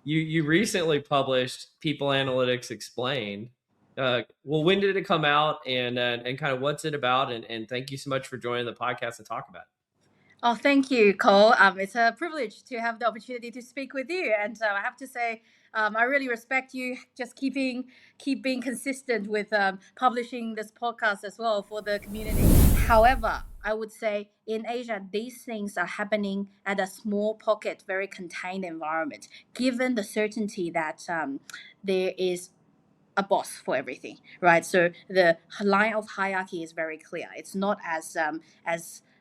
you recently published People Analytics Explained. Well, when did it come out, and kind of what's it about? And thank you so much for joining the podcast to talk about it. Oh, thank you, Cole. It's a privilege to have the opportunity to speak with you, and I have to say, I really respect you. Just keep being consistent with publishing this podcast as well for the community. However, I would say in Asia, these things are happening at a small pocket, very contained environment. Given the certainty that there is a boss for everything, right? So the line of hierarchy is very clear. It's not as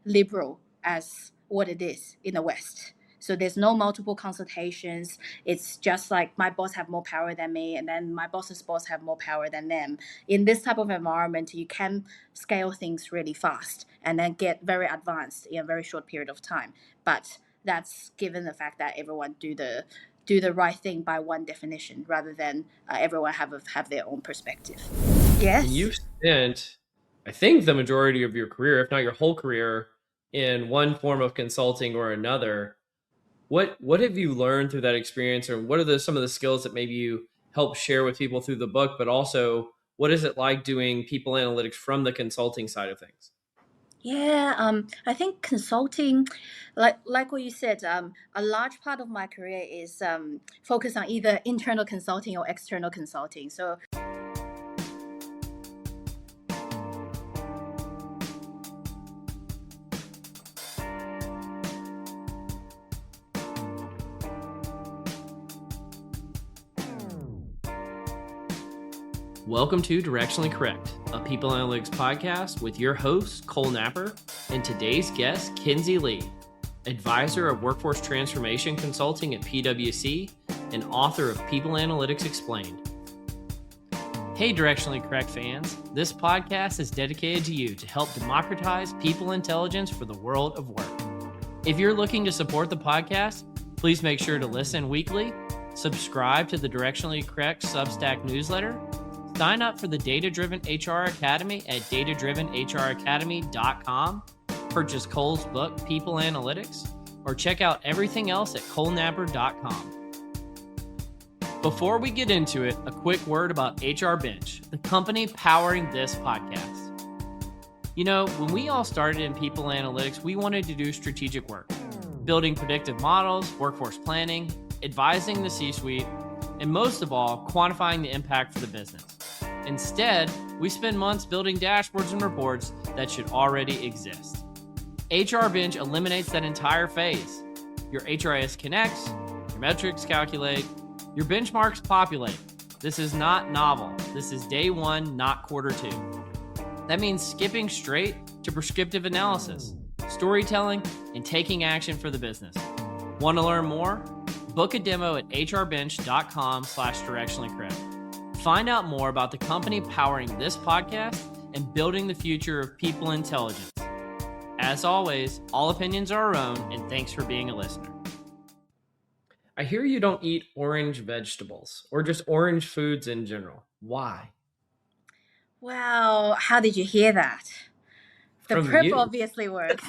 liberal as what it is in the West. So there's no multiple consultations. It's just like my boss have more power than me, and then my boss's boss have more power than them. In this type of environment, you can scale things really fast and then get very advanced in a very short period of time. But that's given the fact that everyone do the right thing by one definition rather than everyone have their own perspective. Yes. And you've spent, I think, the majority of your career, if not your whole career, in one form of consulting or another. What have you learned through that experience, or what are some of the skills that maybe you help share with people through the book? But also, what is it like doing people analytics from the consulting side of things? Yeah, I think consulting, like what you said, a large part of my career is focused on either internal consulting or external consulting. So Welcome to Directionally Correct, a People Analytics podcast with your host, Cole Napper, and today's guest, Kinsey Lee, advisor of workforce transformation consulting at PwC and author of People Analytics Explained. Hey, Directionally Correct fans, this podcast is dedicated to you to help democratize people intelligence for the world of work. If you're looking to support the podcast, please make sure to listen weekly, subscribe to the Directionally Correct Substack newsletter, sign up for the Data-Driven HR Academy at datadrivenhracademy.com, purchase Cole's book, People Analytics, or check out everything else at colenapper.com. Before we get into it, a quick word about HR Bench, the company powering this podcast. You know, when we all started in People Analytics, we wanted to do strategic work, building predictive models, workforce planning, advising the C-suite, and most of all, quantifying the impact for the business. Instead, we spend months building dashboards and reports that should already exist. HR Bench eliminates that entire phase. Your HRIS connects, your metrics calculate, your benchmarks populate. This is not novel. This is day one, not quarter two. That means skipping straight to prescriptive analysis, storytelling, and taking action for the business. Want to learn more? Book a demo at hrbench.com/directionallycorrect. Find out more about the company powering this podcast and building the future of people intelligence. As always, all opinions are our own, and thanks for being a listener. I hear you don't eat orange vegetables or just orange foods in general. Why? wow, how did you hear that? The From prep you. obviously works.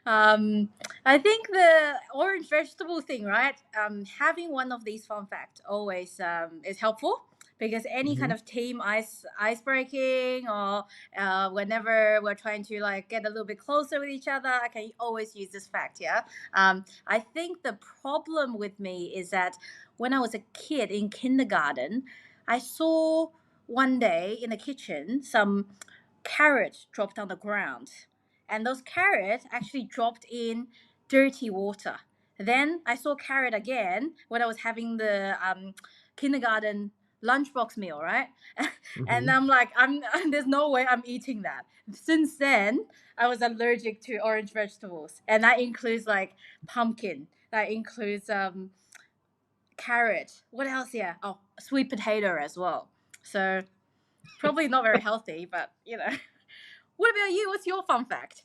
I think the orange vegetable thing, right? Having one of these fun facts always is helpful because any kind of team ice breaking or whenever we're trying to like get a little bit closer with each other, I can always use this fact. Yeah. I think the problem with me is that when I was a kid in kindergarten, I saw one day in the kitchen some carrots dropped on the ground, and those carrots actually dropped in dirty water. Then I saw carrot again when I was having the kindergarten lunchbox meal, right? And I'm like, there's no way I'm eating that. Since then, I was allergic to orange vegetables, and that includes like pumpkin. That includes carrot. What else? Yeah. Oh, sweet potato as well. So probably not very healthy, but you know. What about you? What's your fun fact?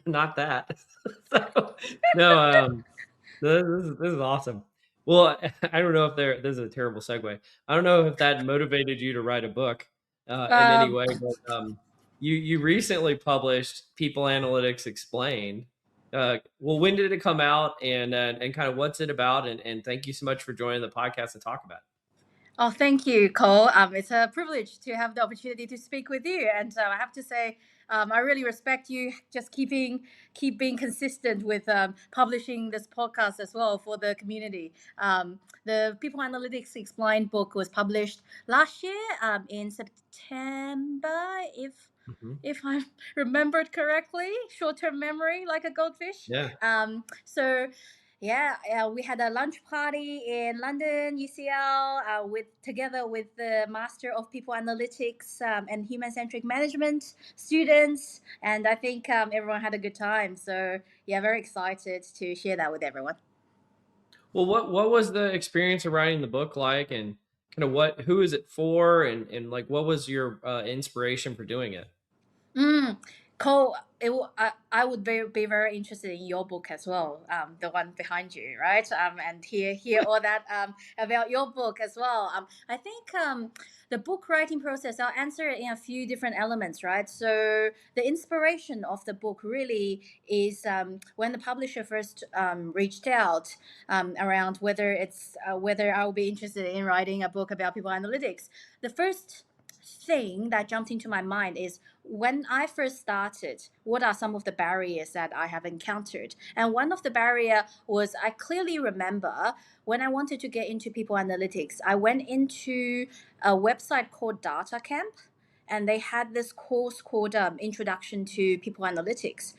Not that. No, this is awesome. Well, I don't know if this is a terrible segue. I don't know if that motivated you to write a book in any way, but you recently published People Analytics Explained. well, when did it come out, and kind of what's it about? And thank you so much for joining the podcast to talk about it. Oh, thank you, Cole. It's a privilege to have the opportunity to speak with you, and I have to say, I really respect you just keep being consistent with publishing this podcast as well for the community. The People Analytics Explained book was published last year in September, Mhm. if I remembered correctly. Short-term memory, like a goldfish. Yeah. So yeah, we had a lunch party in London, UCL, together with the Master of People Analytics and Human Centric Management students, and I think everyone had a good time. So yeah, very excited to share that with everyone. Well, what was the experience of writing the book like, and kind of who is it for, and like what was your inspiration for doing it? Mm. Cole, I would be very interested in your book as well, the one behind you, right? And hear all that about your book as well. I think the book writing process, I'll answer it in a few different elements, right? So the inspiration of the book really is when the publisher first reached out around whether I'll be interested in writing a book about people analytics. The first thing that jumped into my mind is when I first started, what are some of the barriers that I have encountered? And one of the barrier was I clearly remember when I wanted to get into people analytics, I went into a website called Data Camp. And they had this course called Introduction to People Analytics.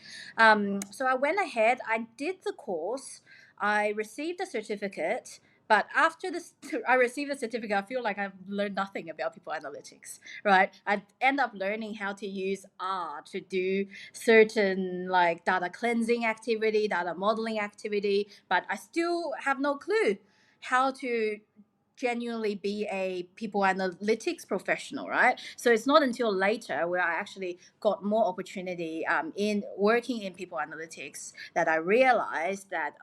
So I went ahead, I did the course, I received a certificate, but after this, I received a certificate, I feel like I've learned nothing about people analytics, right? I end up learning how to use R to do certain like data cleansing activity, data modeling activity, but I still have no clue how to genuinely be a people analytics professional, right? So it's not until later where I actually got more opportunity in working in people analytics that I realized that,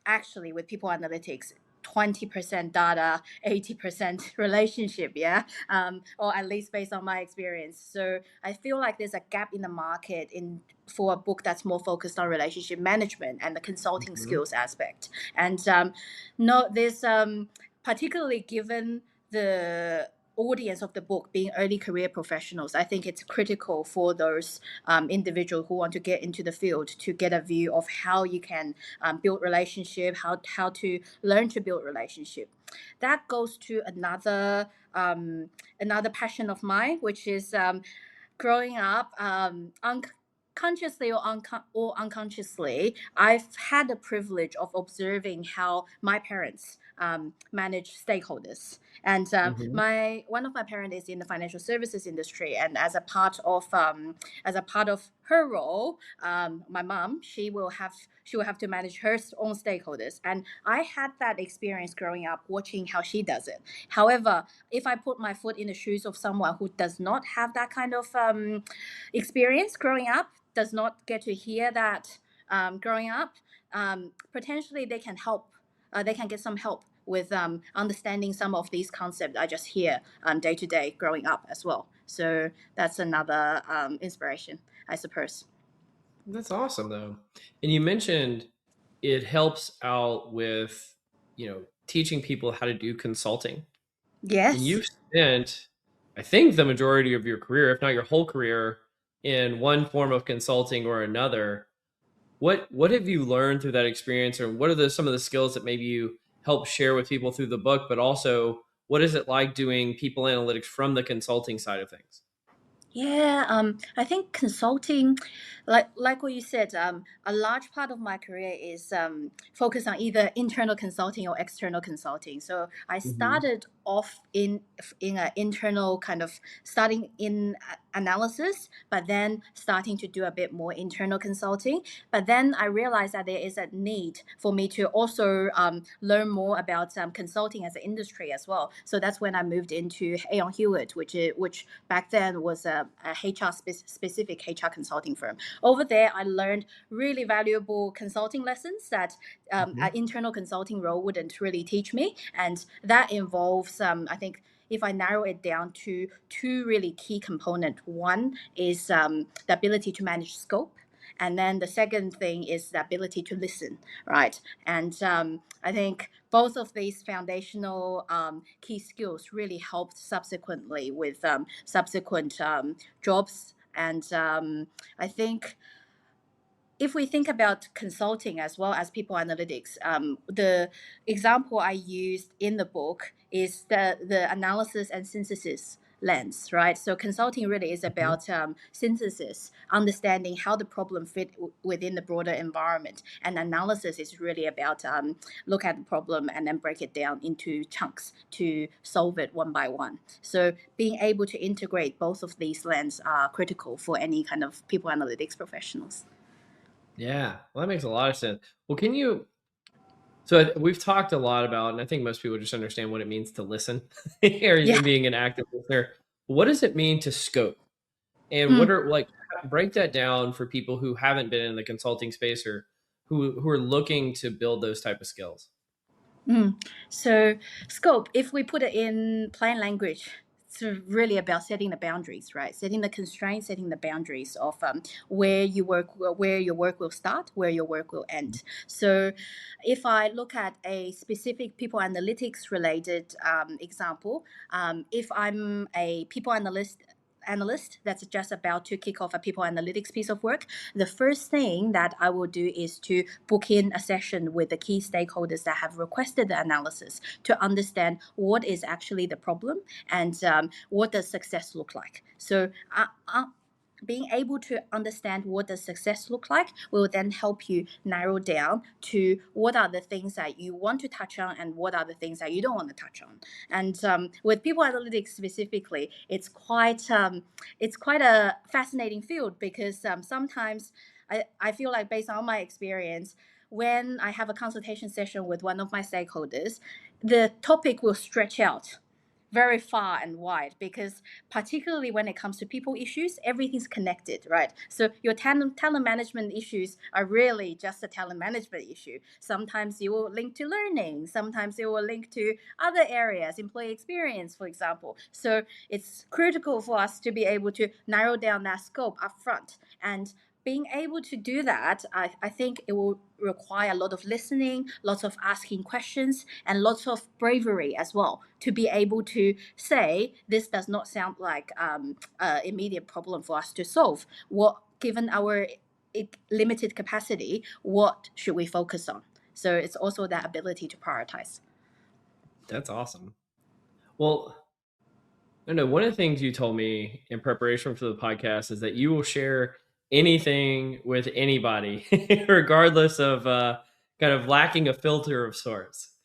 actually with people analytics, 20% data, 80% relationship, yeah, or at least based on my experience. So I feel like there's a gap in the market in for a book that's more focused on relationship management and the consulting Mhm. skills aspect. And no, there's particularly given the audience of the book being early career professionals, I think it's critical for those individuals who want to get into the field to get a view of how you can build relationship, how to learn to build relationship. That goes to another passion of mine, which is growing up, consciously or unconsciously, I've had the privilege of observing how my parents manage stakeholders. And Mhm. my one of my parents is in the financial services industry, and as a part of her role, my mom she will have to manage her own stakeholders, and I had that experience growing up watching how she does it. However, if I put my foot in the shoes of someone who does not have that kind of experience growing up, does not get to hear that growing up, potentially they can help. They can get some help with understanding some of these concepts I just hear day to day growing up as well. So that's another inspiration, I suppose. That's awesome, though. And you mentioned it helps out with teaching people how to do consulting. And Yes. you've spent, I think, the majority of your career, if not your whole career, in one form of consulting or another. What have you learned through that experience, or what are some of the skills that maybe you help share with people through the book? But also, what is it like doing people analytics from the consulting side of things? Yeah, I think consulting, like what you said, a large part of my career is focused on either internal consulting or external consulting. So I Hmm. started off in an internal kind of starting in analysis, but then starting to do a bit more internal consulting. But then I realized that there is a need for me to also learn more about consulting as an industry as well. So that's when I moved into Aon Hewitt, which back then was a HR specific HR consulting firm. Over there, I learned really valuable consulting lessons that Hmm. an internal consulting role wouldn't really teach me, and that involves, I think, if I narrow it down to two really key components, one is the ability to manage scope, And then the second thing is the ability to listen, right? And I think both of these foundational key skills really helped subsequently with subsequent jobs. And I think if we think about consulting as well as people analytics, the example I used in the book is the analysis and synthesis lens, right? So consulting really is Mhm. about synthesis, understanding how the problem fit within the broader environment, and analysis is really about look at the problem and then break it down into chunks to solve it one by one. So being able to integrate both of these lenses are critical for any kind of people analytics professionals. Yeah, well, that makes a lot of sense. Well, can you? So we've talked a lot about, and I think most people just understand what it means to listen, or Yeah. in being an active listener. What does it mean to scope? And what Mm. are like break that down for people who haven't been in the consulting space or who are looking to build those type of skills? Mm. So scope, if we put it in plain language, it's really about setting the boundaries, right? Setting the constraints, setting the boundaries of where your work will start, where your work will end. So, if I look at a specific people analytics related example, if I'm a people analyst that's just about to kick off a people analytics piece of work, the first thing that I will do is to book in a session with the key stakeholders that have requested the analysis to understand what is actually the problem and what does success look like. So being able to understand what does success look like will then help you narrow down to what are the things that you want to touch on and what are the things that you don't want to touch on. And with people analytics specifically, it's quite a fascinating field because sometimes I feel like based on my experience, when I have a consultation session with one of my stakeholders, the topic will stretch out very far and wide because particularly when it comes to people issues, everything's connected, right? So your talent management issues are really just a talent management issue. Sometimes you will link to learning, sometimes it will link to other areas, employee experience, for example. So it's critical for us to be able to narrow down that scope upfront. And being able to do that, I think it will require a lot of listening, lots of asking questions, and lots of bravery as well to be able to say this does not sound like an immediate problem for us to solve. What, given our limited capacity, what should we focus on? So it's also that ability to prioritize. That's awesome. Well, I know one of the things you told me in preparation for the podcast is that you will share anything with anybody, regardless of kind of lacking a filter of sorts.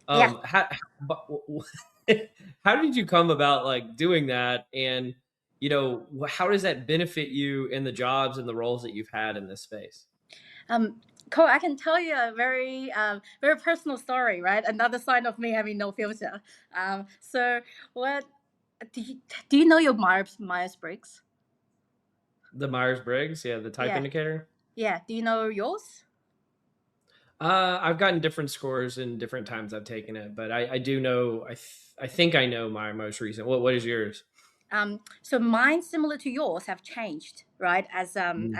Yeah. How, but how did you come about like doing that? And, how does that benefit you in the jobs and the roles that you've had in this space? Um, Cole, I can tell you a very personal story, right? Another sign of me having no filter. So, what do you, do you know your Myers Briggs? The Myers Briggs, yeah, the type Yeah, indicator. yeah. Do you know yours? I've gotten different scores in different times I've taken it, but I do know. I think I know my most recent. What is yours? So mine, similar to yours, have changed, right? Mm,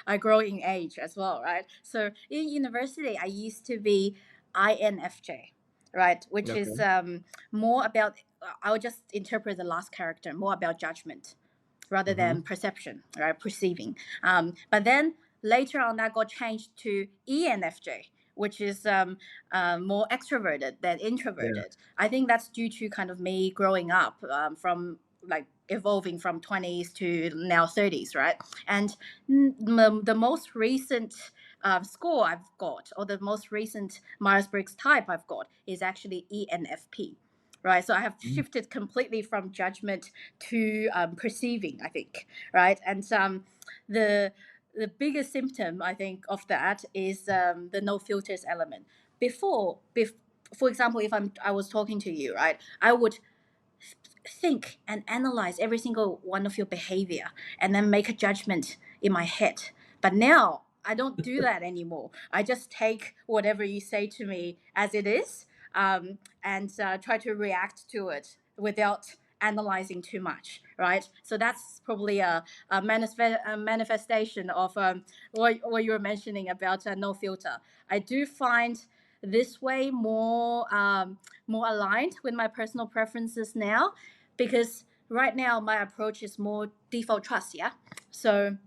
I grow in age as well, right? So in university, I used to be INFJ, right? Which is okay. more about. I would just interpret the last character more about judgment rather than Hmm. perception, right? Perceiving. But then later on, that got changed to ENFJ, which is more extroverted than Yeah. introverted. I think that's due to kind of me growing up from like evolving from 20s to now 30s, right? And the most recent score I've got, or the most recent Myers Briggs type I've got, is actually ENFP, right? So I have Mm. shifted completely from judgment to perceiving, I think, right? And the the biggest symptom I think of that is the no filters element. For example, if I was talking to you, right, I would think and analyze every single one of your behavior and then make a judgment in my head. But now I don't do that anymore. I just take whatever you say to me as it is and try to react to it without analyzing too much, right? So that's probably a manifestation of what you were mentioning about no filter. I do find this way more aligned with my personal preferences now, because right now my approach is more default trust. Yeah, so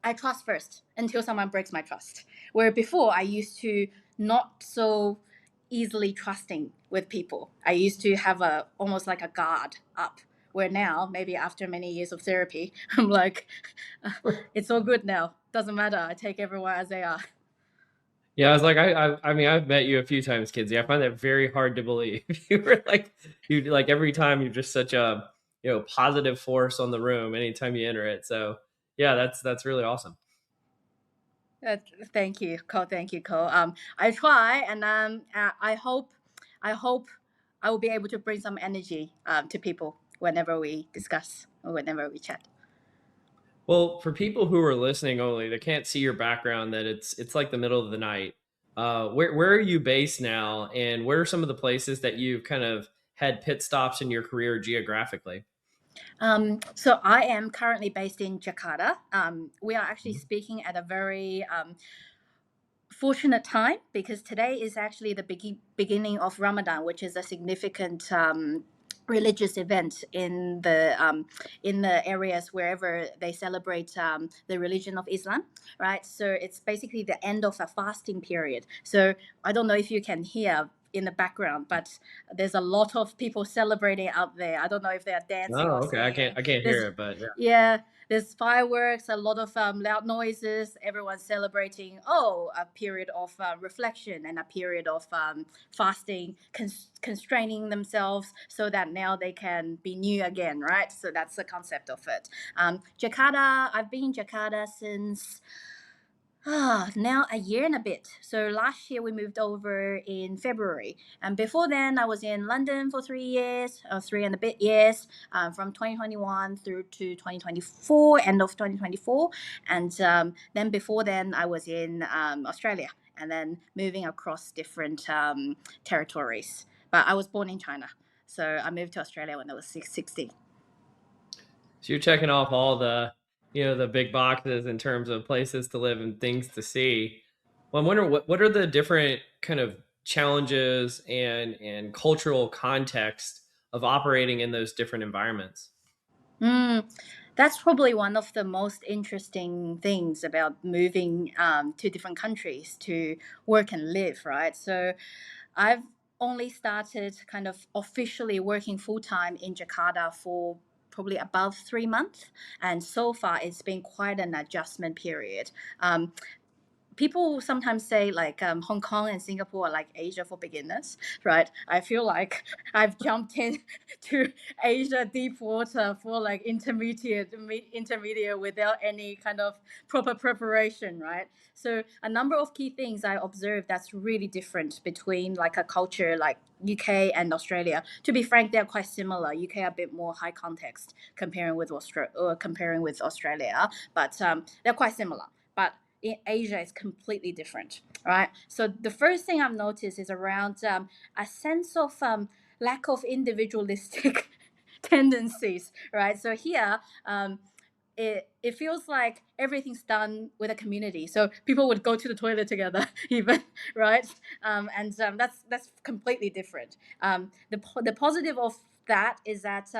I trust first until someone breaks my trust. Where before I used to not so easily trusting with people. I used to have a almost like a guard up. Where now, maybe after many years of therapy, I'm like, it's all good now. Doesn't matter. I take everyone as they are. Yeah, I was like, I mean, I've met you a few times, Kinsey. I find that very hard to believe. You were like, you like every time you're just such a positive force on the room anytime you enter it. So yeah, that's really awesome. Uh, Thank you, Cole. Thank you, Cole. I try, and I hope I will be able to bring some energy to people whenever we discuss or whenever we chat. Well, for people who are listening only, they can't see your background. That it's like the middle of the night. Where are you based now, and where are some of the places that you've kind of had pit stops in your career geographically? So I am currently based in Jakarta. We are actually speaking at a very fortunate time, because today is actually the beginning of Ramadan, which is a significant religious event in the areas wherever they celebrate the religion of Islam, right? So it's basically the end of a fasting period. So I don't know if you can hear in the background, but there's a lot of people celebrating out there. I don't know if they are dancing or Oh, okay. I singing. can't There's hear it, but yeah. yeah, there's fireworks, a lot of loud noises. Everyone's celebrating. Oh, a period of reflection and a period of fasting, constraining themselves so that now they can be new again, right? So that's the concept of it. Jakarta. I've been in Jakarta since now a year and a bit. So last year we moved over in February, and before then I was in London for 3 years, or 3 and a bit years, from 2021 through to 2024, end of 2024, and then before then I was in Australia, and then moving across different territories. But I was born in China, so I moved to Australia when I was 16. So you're checking off all the, the big boxes in terms of places to live and things to see. Well, I'm wondering what are the different kind of challenges and cultural context of operating in those different environments. Mm, that's probably one of the most interesting things about moving to different countries to work and live, right? So I've only started kind of officially working full time in Jakarta for probably above 3 months. And so far, it's been quite an adjustment period. People sometimes say like Hong Kong and Singapore are like Asia for beginners, right? I feel like I've jumped in to Asia deep water for like intermediate without any kind of proper preparation, right? So a number of key things I observed that's really different between like a culture like UK and Australia. To be frank, they're quite similar. UK a bit more high context comparing with Australia, but they're quite similar. But in Asia is completely different, right? So the first thing I've noticed is around a sense of lack of individualistic tendencies, right? So here, it feels like everything's done with a community. So people would go to the toilet together, even, right? And that's completely different. The positive of that is that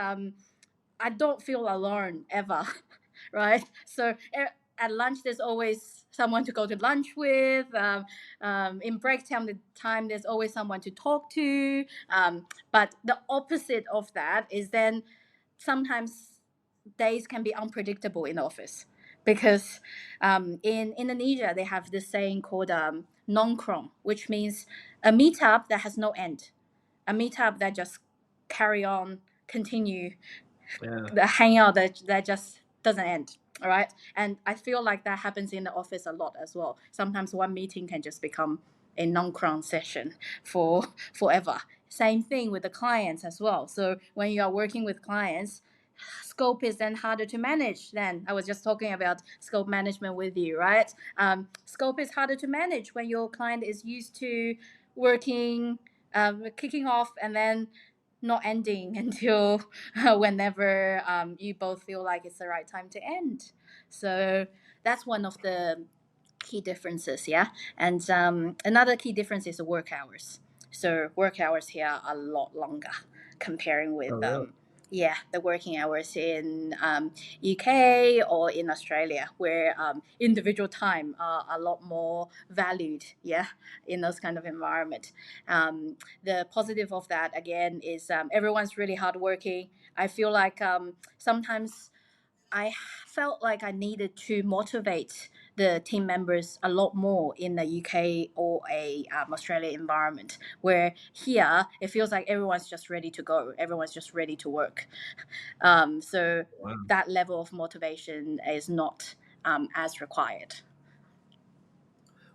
I don't feel alone ever, right? So at lunch, there's always someone to go to lunch with. In break time, there's always someone to talk to. But the opposite of that is then sometimes days can be unpredictable in the office, because in Indonesia they have this saying called nongkrong, which means a meetup that has no end, a meetup that just carry on, continue, Yeah. the hangout that just doesn't end. All right. And I feel like that happens in the office a lot as well. Sometimes one meeting can just become a non-crown session for forever. Same thing with the clients as well. So when you are working with clients, scope is then harder to manage. Then I was just talking about scope management with you, right? Scope is harder to manage when your client is used to working, kicking off, and then not ending until whenever you both feel like it's the right time to end. So that's one of the key differences, yeah. And another key difference is the work hours. So work hours here are a lot longer comparing Oh, with really? yeah, the working hours in UK or in Australia, where individual time are a lot more valued, yeah, in those kind of environment. The positive of that again is everyone's really hardworking. I feel like sometimes I felt like I needed to motivate the team members a lot more in the UK or a Australia environment, where here it feels like everyone's just ready to go, everyone's just ready to work. So Wow. that level of motivation is not as required.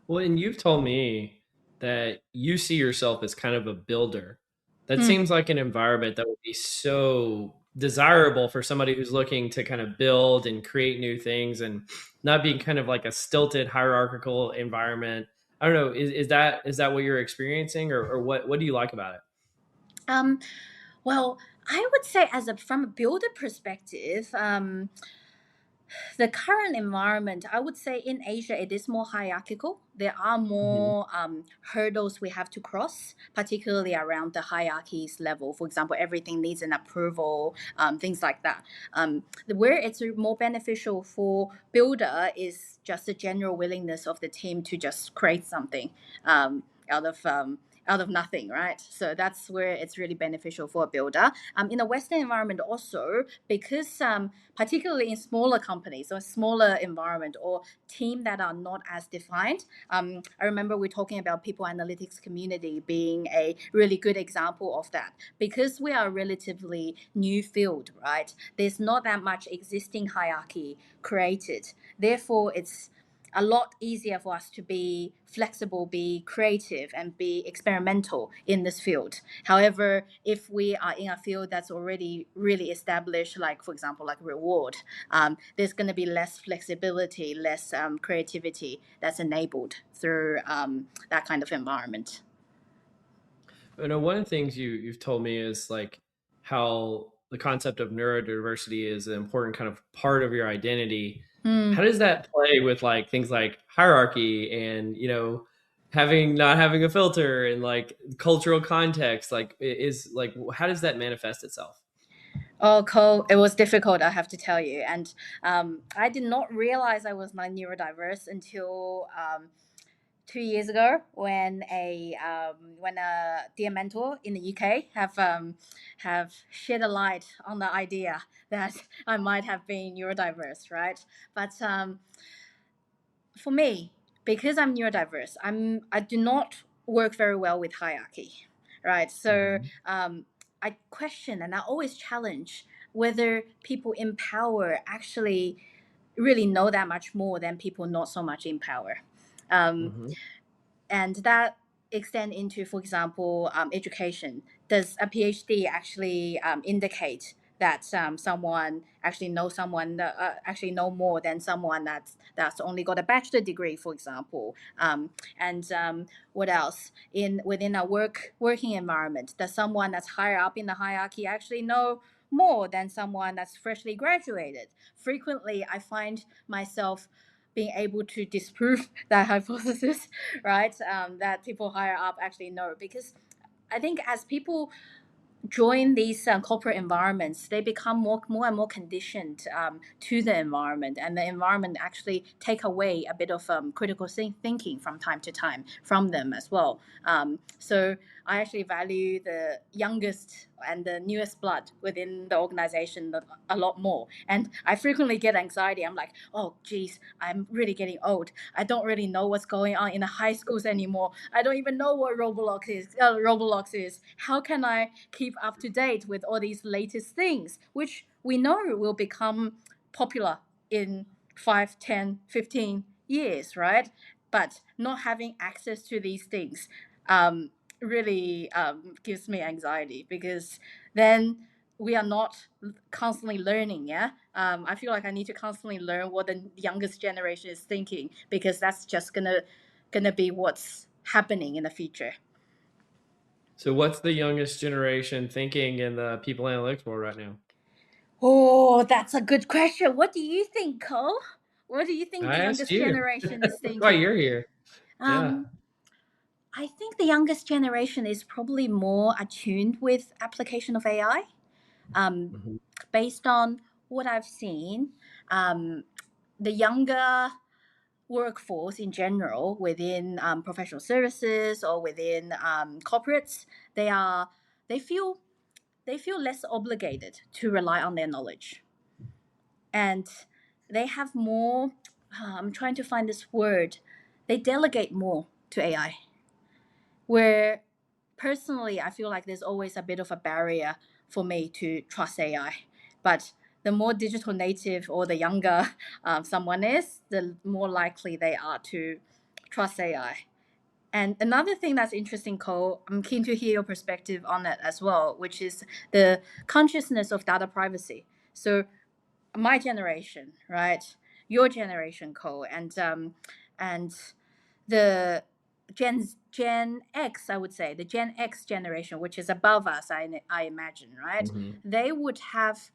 Well, and you've told me that you see yourself as kind of a builder. That Mm. seems like an environment that would be so desirable for somebody who's looking to kind of build and create new things and not being kind of like a stilted hierarchical environment. I don't know. Is that what you're experiencing, or what do you like about it? Um, well, I would say from a builder perspective, the current environment, I would say in Asia, it is more hierarchical. There are Hmm. more hurdles we have to cross, particularly around the hierarchies level. For example, everything needs an approval, things like that. Where it's more beneficial for builder is just the general willingness of the team to just create something out of out of nothing, right? So that's where it's really beneficial for a builder. In a Western environment, also because particularly in smaller companies or smaller environment or team that are not as defined. I remember we're talking about people analytics community being a really good example of that because we are a relatively new field, right? There's not that much existing hierarchy created. Therefore, it's a lot easier for us to be flexible, be creative, and be experimental in this field. However, if we are in a field that's already really established, like for example, like reward, there's going to be less flexibility, less creativity that's enabled through that kind of environment. You know, one of the things you've told me is like how the concept of neurodiversity is an important kind of part of your identity. Hmm. How does that play with like things like hierarchy and having not having a filter and like cultural context? Like is like how does that manifest itself? Oh, Cole, it was difficult, I have to tell you. And I did not realize I was not neurodiverse until 2 years ago when a dear mentor in the UK have shed a light on the idea that I might have been neurodiverse, right? But for me, because I'm neurodiverse, I do not work very well with hierarchy, right? So Mhm. I question and I always challenge whether people in power actually really know that much more than people not so much in power. Um, Mhm. and that extend into, for example, education. Does a PhD actually indicate that someone actually knows someone actually know more than someone that's only got a bachelor degree, for example? And what else in within a working environment? Does someone that's higher up in the hierarchy actually know more than someone that's freshly graduated? Frequently, I find myself being able to disprove that hypothesis, right? That people higher up actually know because I think as people join these corporate environments, they become more and more conditioned to the environment, and the environment actually take away a bit of critical thinking from time to time from them as well. So I actually value the youngest and the newest blood within the organization a lot more. And I frequently get anxiety. I'm like, oh, geez, I'm really getting old. I don't really know what's going on in the high schools anymore. I don't even know what Roblox is. Roblox is. How can I keep up to date with all these latest things, which we know will become popular in 5, 10, 15 years, right? But not having access to these things um, really gives me anxiety because then we are not constantly learning. Yeah, I feel like I need to constantly learn what the youngest generation is thinking because that's just gonna be what's happening in the future. So what's the youngest generation thinking in the people analytics world right now? Oh, that's a good question. What do you think, Cole? What do you think the I asked youngest you. generation is That's why thinking? you're here. Yeah. Um, I think the youngest generation is probably more attuned with application of AI. Um, Mhm. Based on what I've seen, the younger workforce in general within professional services or within corporates, they are they feel they feel less obligated to rely on their knowledge, and they have more. I'm trying to find this word. They delegate more to AI. Where personally, I feel like there's always a bit of a barrier for me to trust AI, but the more digital native or the younger someone is, the more likely they are to trust AI. And another thing that's interesting, Cole, I'm keen to hear your perspective on it as well, which is the consciousness of data privacy. So my generation, right? Your generation, Cole, and the Gen X, I would say, the Gen X generation, which is above us, I imagine, right? Mhm. They would have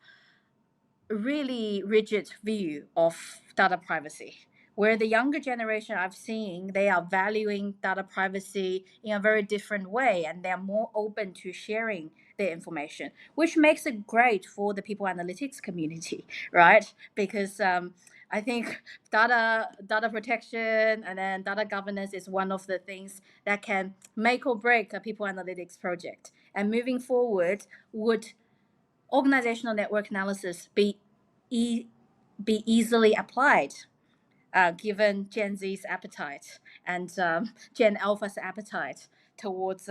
really rigid view of data privacy. Where the younger generation I've seen, they are valuing data privacy in a very different way, and they're more open to sharing their information, which makes it great for the people analytics community, right? Because I think data protection and then data governance is one of the things that can make or break a people analytics project. And moving forward, would organizational network analysis e- be easily applied, given Gen Z's appetite and Gen Alpha's appetite towards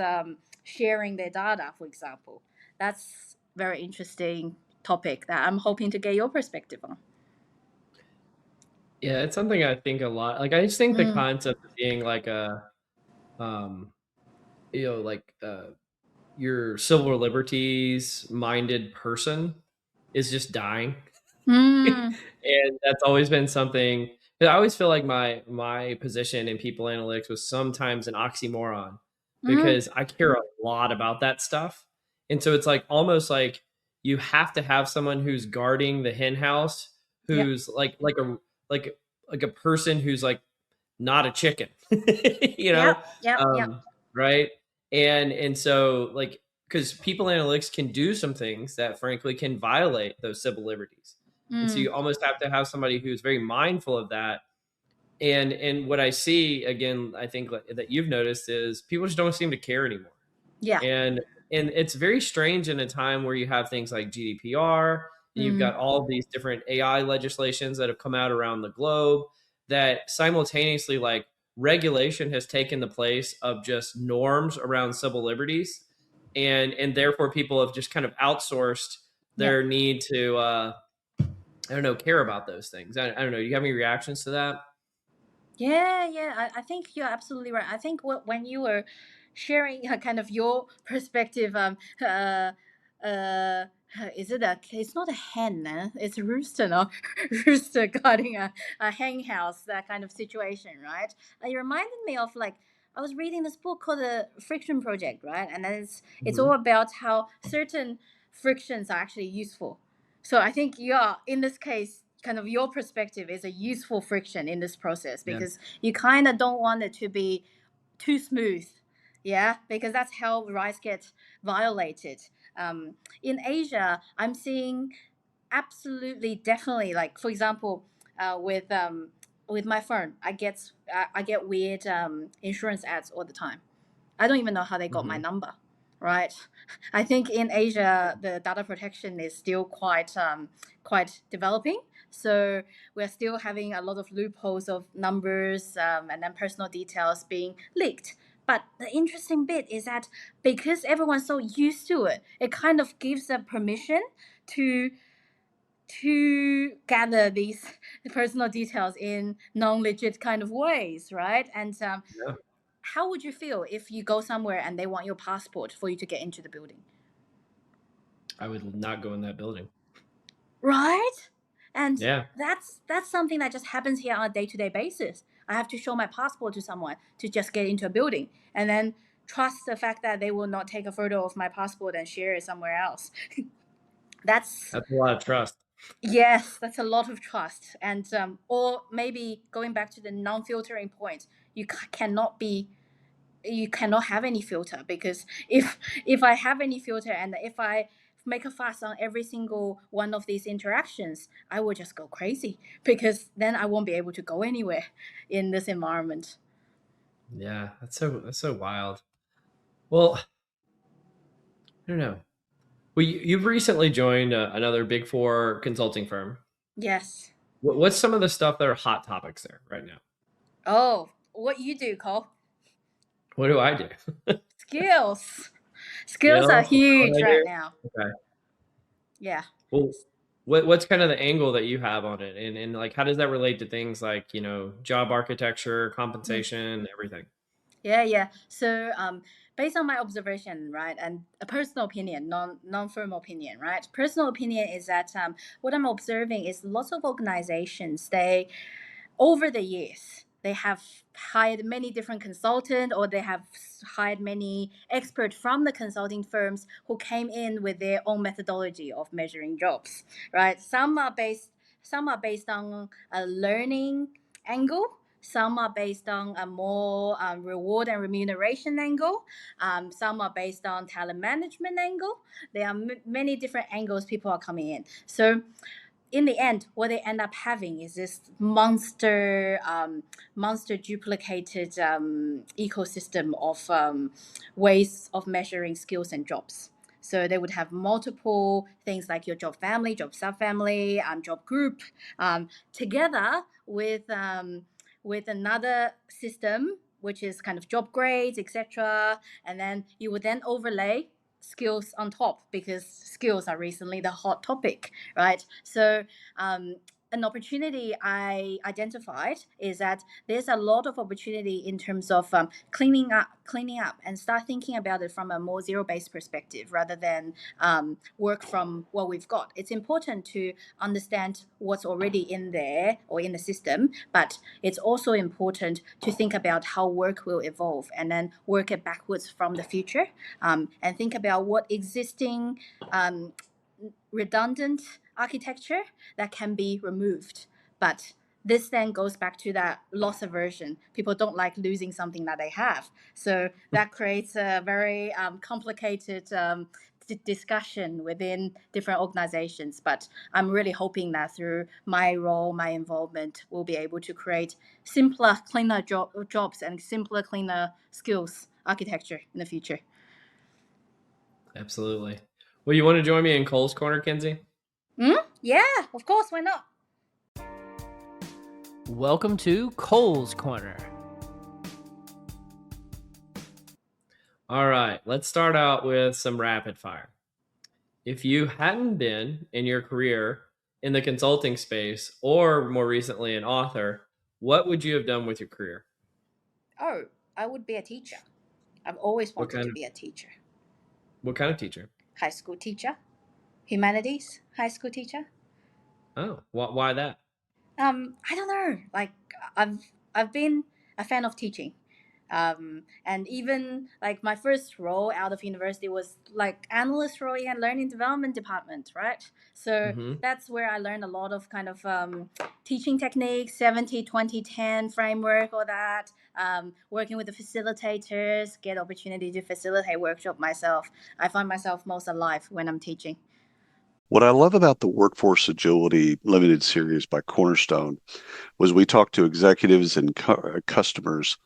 sharing their data, for example? That's very interesting topic that I'm hoping to get your perspective on. Yeah, it's something I think a lot. Like I just think the Mm. concept of being like a um like your civil liberties minded person is just dying. Mm. And that's always been something. 'Cause I always feel like my position in people analytics was sometimes an oxymoron Mm. because I care a lot about that stuff. And so it's like almost like you have to have someone who's guarding the hen house, Yep. who's like like a person who's like not a chicken, you Yep. know, Yep. Yep. right? And so like because people analytics can do some things that frankly can violate those civil liberties, and so Mm. you almost have to have somebody who's very mindful of that. And what I see again, I think that you've noticed is people just don't seem to care anymore. Yeah. And it's very strange in a time where you have things like GDPR, and you've got Mm. all of these different AI legislations that have come out around the globe that simultaneously like regulation has taken the place of just norms around civil liberties, and therefore people have just kind of outsourced Yeah. their need to I don't know, care about those things. I don't know. Do you have any reactions to that? Yeah, yeah, I think you're absolutely right. I think when you were sharing kind of your perspective, uh, is it a? It's not a hen, it's a rooster, no, rooster guarding a hen house, that kind of situation, right? It reminded me of like I was reading this book called the Friction Project, right? And then it's all Hmm. about how certain frictions are actually useful. So I think you're in this case, kind of your perspective is a useful friction in this process Yeah. because you kind of don't want it to be too smooth. Yeah, because that's how rights get violated. In Asia, I'm seeing absolutely, definitely, like for example, with my phone, I get weird insurance ads all the time. I don't even know how they got my Hmm. number, right? I think in Asia the data protection is still quite developing, so we're still having a lot of loopholes of numbers and then personal details being leaked. But the interesting bit is that because everyone's so used to it, it kind of gives them permission to gather these personal details in non-legit kind of ways, right? And Yeah. how would you feel if you go somewhere and they want your passport for you to get into the building? I would not go in that building. Right? And Yeah. that's something that just happens here on a day-to-day basis. I have to show my passport to someone to just get into a building. And then trust the fact that they will not take a photo of my passport and share it somewhere else. That's That's a lot of trust. Yes, that's a lot of trust. And or maybe going back to the non-filtering point, cannot be, you cannot have any filter, because if I have any filter and if I make a fuss on every single one of these interactions, I will just go crazy, because then I won't be able to go anywhere in this environment. Yeah, that's so wild. Well, I don't know. Well, you've recently joined another Big Four consulting firm. Yes. What's some of the stuff that are hot topics there right now? Oh, what you do, Cole? What do I do? Skills. Skills are Skills? Is that what huge I right do? now. Okay. Yeah. Well, what's kind of the angle that you have on it, and like how does that relate to things like job architecture, Mm. compensation, everything? Yeah, yeah. So, based on my observation, right, and a personal opinion, non-firm opinion, right? Personal opinion is that what I'm observing is lots of organizations, they, over the years, they have hired many different consultants, or they have hired many experts from the consulting firms who came in with their own methodology of measuring jobs, right? Some are based on a learning angle. Some are based on a more reward and remuneration angle. Some are based on talent management angle. There are many different angles people are coming in. So in the end, what they end up having is this monster duplicated ecosystem of ways of measuring skills and jobs. So they would have multiple things like your job family, job subfamily, job group, together with another system which is kind of job grades, etc. And then you would then overlay skills on top, because skills are recently the hot topic, right? So an opportunity I identified is that there's a lot of opportunity in terms of cleaning up, and start thinking about it from a more zero-based perspective rather than work from what we've got. It's important to understand what's already in there or in the system, but it's also important to think about how work will evolve and then work it backwards from the future, and think about what existing redundant architecture that can be removed. But this then goes back to that loss aversion. People don't like losing something that they have. So that creates a very complicated discussion within different organizations. But I'm really hoping that through my role, my involvement, we'll be able to create simpler, cleaner jobs and simpler, cleaner skills architecture in the future. Absolutely. Well, you want to join me in Cole's Corner, Kinsey? Yeah, of course, why not? Welcome to Cole's Corner. All right, let's start out with some rapid fire. If you hadn't been in your career in the consulting space, or more recently an author, what would you have done with your career? Oh, I would be a teacher. I've always What wanted kind to of be a teacher. what kind of teacher? High school teacher, humanities, high school teacher. Oh, why that? I don't know. Like I've been a fan of teaching. And even like my first role out of university was like analyst role in a learning development department, right? So Mm-hmm. that's where I learned a lot of kind of teaching techniques, 70-20-10 framework, all that. Working with the facilitators, get opportunity to facilitate workshop myself. I find myself most alive when I'm teaching. What I love about the Workforce Agility Limited series by Cornerstone was we talked to executives and customers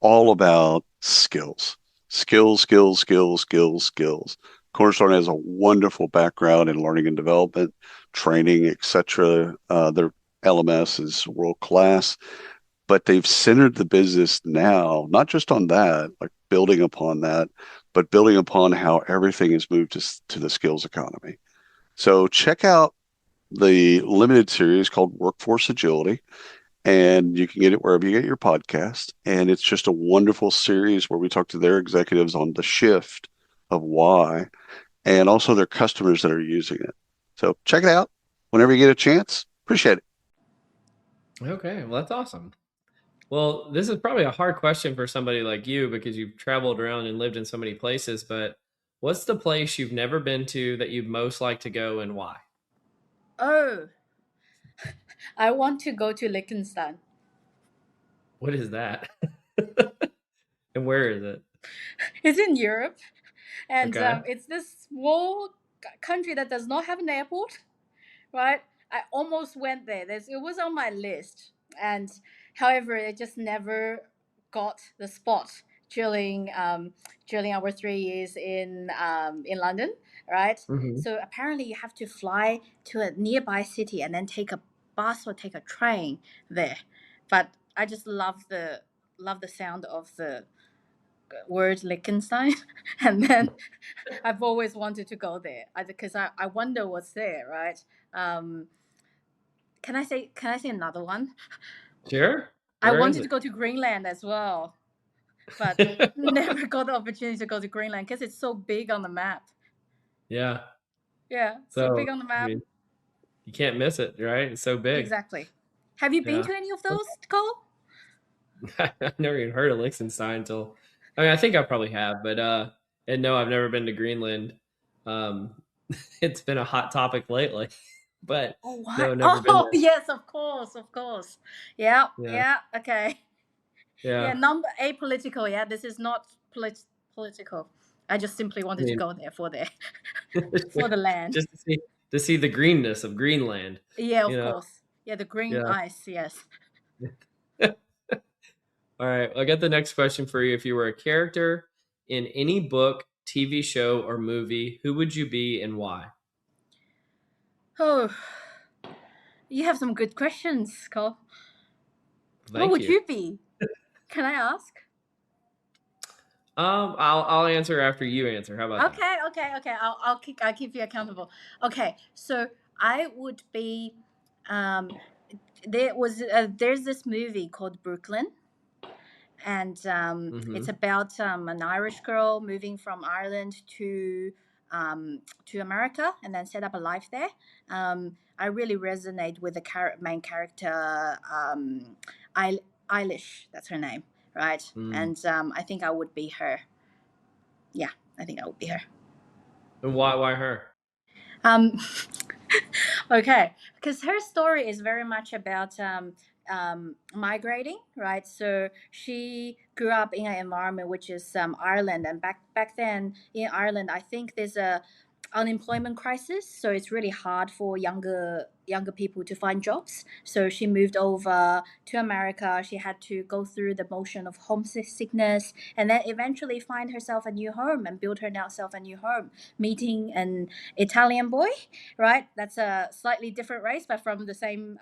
all about skills, skills, skills, skills, skills, skills. Cornerstone has a wonderful background in learning and development, training, etc. Their LMS is world class, but they've centered the business now, not just on that, like building upon that, but building upon how everything has moved to the skills economy. So check out the limited series called Workforce Agility, and you can get it wherever you get your podcast. And it's just a wonderful series where we talk to their executives on the shift of why, and also their customers that are using it. So check it out whenever you get a chance. Appreciate it. Okay, well that's awesome. Well, this is probably a hard question for somebody like you because you've traveled around and lived in so many places, but what's the place you've never been to that you'd most like to go and why? Oh, I want to go to Liechtenstein. What is that? And where is it? It's in Europe, and Okay. it's this small country that does not have an airport, right? I almost went there. It was on my list, and however, I just never got the spot during our 3 years in London, right? Hmm. So apparently, you have to fly to a nearby city and then take a bus or take a train there. But I just love the sound of the word Liechtenstein, and then I've always wanted to go there because I wonder what's there, right? Um, can I say another one? Sure. I Where is wanted to it? go to Greenland as well, but never got the opportunity to go to Greenland because it's so big on the map. Yeah. Yeah, so So, big on the I map. mean, you can't miss it, right? It's so big. Exactly. Have you been Yeah. to any of those, Cole? I've never even heard of Liechtenstein until, I mean, I think I probably have, but and no, I've never been to Greenland. Um, it's been a hot topic lately, but Oh, no, what? never been Oh, there. yes, of course, of course. Yeah, Yeah, yeah, okay. Yeah, yeah. number apolitical. Yeah, this is not political. I just simply I wanted to mean, go there for for the land. just to see the greenness of Greenland, Yeah, you of know. course. Yeah, the green Yeah. ice. Yes. All right, I got the next question for you. If you were a character in any book, TV show, or movie, who would you be and why? Oh, you have some good questions, Cole. What Thank would you. you be? Can I ask? I'll answer after you answer. How about that? Okay, okay, okay. I'll keep you accountable. Okay, so I would be. Um, there's this movie called Brooklyn, and Mm-hmm. it's about an Irish girl moving from Ireland to America and then set up a life there. I really resonate with the main character, Eilish. That's her name, right? Mm. And I think I would be her. Yeah, I think I would be her. And why her? Um, okay, because her story is very much about migrating, right? So she grew up in an environment which is Ireland, and back then in Ireland, I think there's a unemployment crisis, so it's really hard for younger people to find jobs. So she moved over to America. She had to go through the motion of homesickness, and then eventually find herself a new home and build herself a new home, meeting an Italian boy, right? That's a slightly different race, but from the same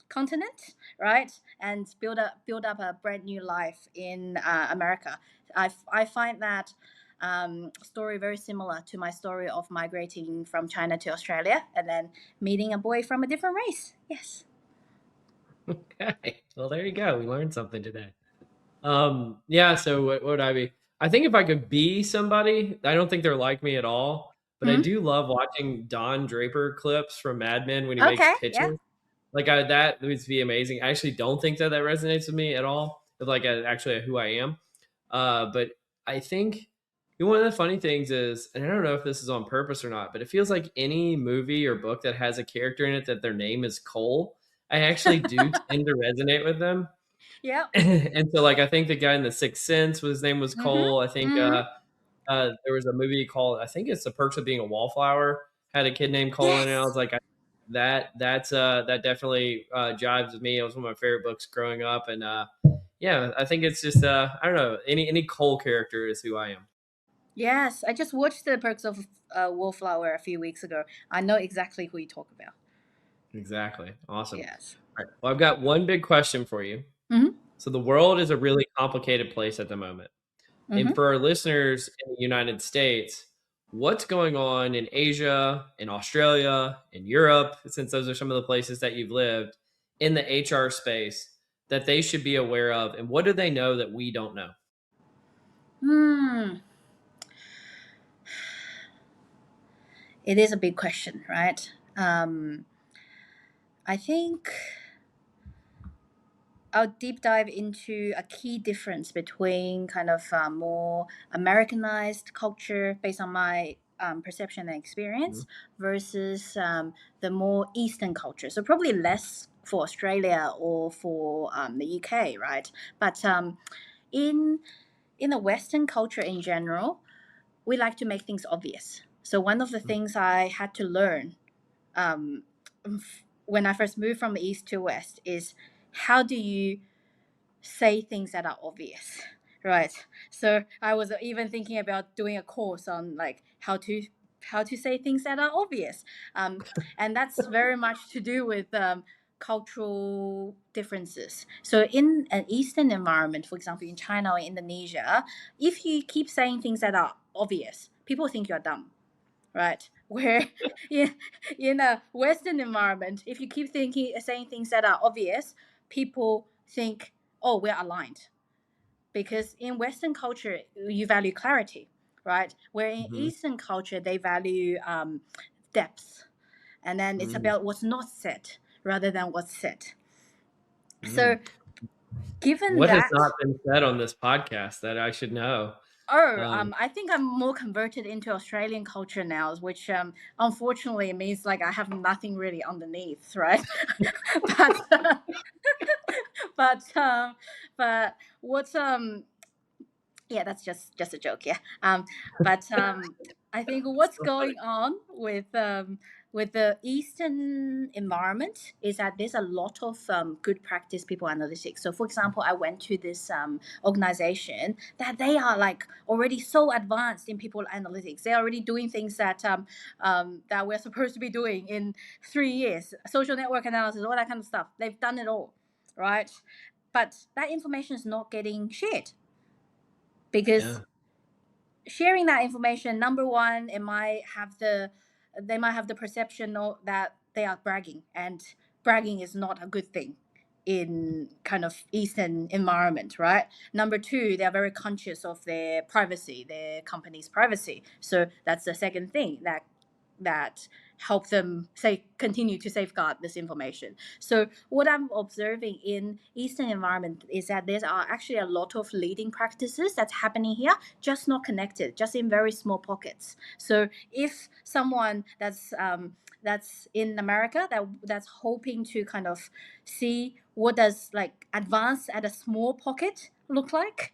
continent, right? And build up a brand new life in America. I find that story very similar to my story of migrating from China to Australia and then meeting a boy from a different race. Yes. Okay. Well, there you go. We learned something today. Yeah, so what would I be? I think if I could be somebody, I don't think they're like me at all, but I Hmm. do love watching Don Draper clips from Mad Men when he makes Okay. Yeah. pitches. Like that would be amazing. I actually don't think that resonates with me at all. With like actually who I am. But I think one of the funny things is, and I don't know if this is on purpose or not, but it feels like any movie or book that has a character in it that their name is Cole, I actually do tend to resonate with them. Yeah. And so like I think the guy in the Sixth Sense, his name was Mhm. Cole. I think Mhm. there was a movie called, I think it's The Perks of Being a Wallflower, had a kid named Cole in it. I Yes. was like, that definitely jives with me. It was one of my favorite books growing up, and yeah, I think it's just I don't know, any Cole character is who I am. Yes. I just watched the Perks of Wallflower a few weeks ago. I know exactly who you talk about. Exactly, awesome. Yes. All right, well, I've got one big question for you. Mhm. So the world is a really complicated place at the moment. And Mhm. for our listeners in the United States, what's going on in Asia, in Australia, in Europe, since those are some of the places that you've lived in the HR space that they should be aware of? And what do they know that we don't know? Hmm. It is a big question, right? I think I'll deep dive into a key difference between kind of more Americanized culture based on my perception and experience versus the more Eastern culture. So probably less for Australia or for the UK, right? But in in the Western culture in general, we like to make things obvious. So one of the things I had to learn um, when I first moved from East to West is how do you say things that are obvious, right? So I was even thinking about doing a course on like how to say things that are obvious, and that's very much to do with cultural differences. So in an Eastern environment, for example, in China or Indonesia, if you keep saying things that are obvious, people think you're dumb, right? Where in a Western environment, if you keep saying things that are obvious, people think, oh, we're aligned. Because in Western culture, you value clarity, right? Where in Mm-hmm. Eastern culture, they value depth. And then it's about what's not said rather than what's said. Mm-hmm. So given What has that, not been said on this podcast that I should know? I think I'm more converted into Australian culture now, which unfortunately means like I have nothing really underneath, right? but but but what's yeah, that's just a joke, yeah. But I think what's going on with the Eastern environment is that there's a lot of good practice people analytics. So, for example, I went to this organization that they are like already so advanced in people analytics. They're already doing things that we're supposed to be doing in 3 years, social network analysis, all that kind of stuff. They've done it all, right? But that information is not getting shared because Yeah. sharing that information, number one, they might have the perception that they are bragging, and bragging is not a good thing in kind of Eastern environment, right? Number two, they are very conscious of their privacy, their company's privacy. So that's the second thing that help them say continue to safeguard this information. So what I'm observing in Eastern environment is that there are actually a lot of leading practices that's happening here, just not connected, just in very small pockets. So if someone that's in America that's hoping to kind of see what does like advance at a small pocket look like,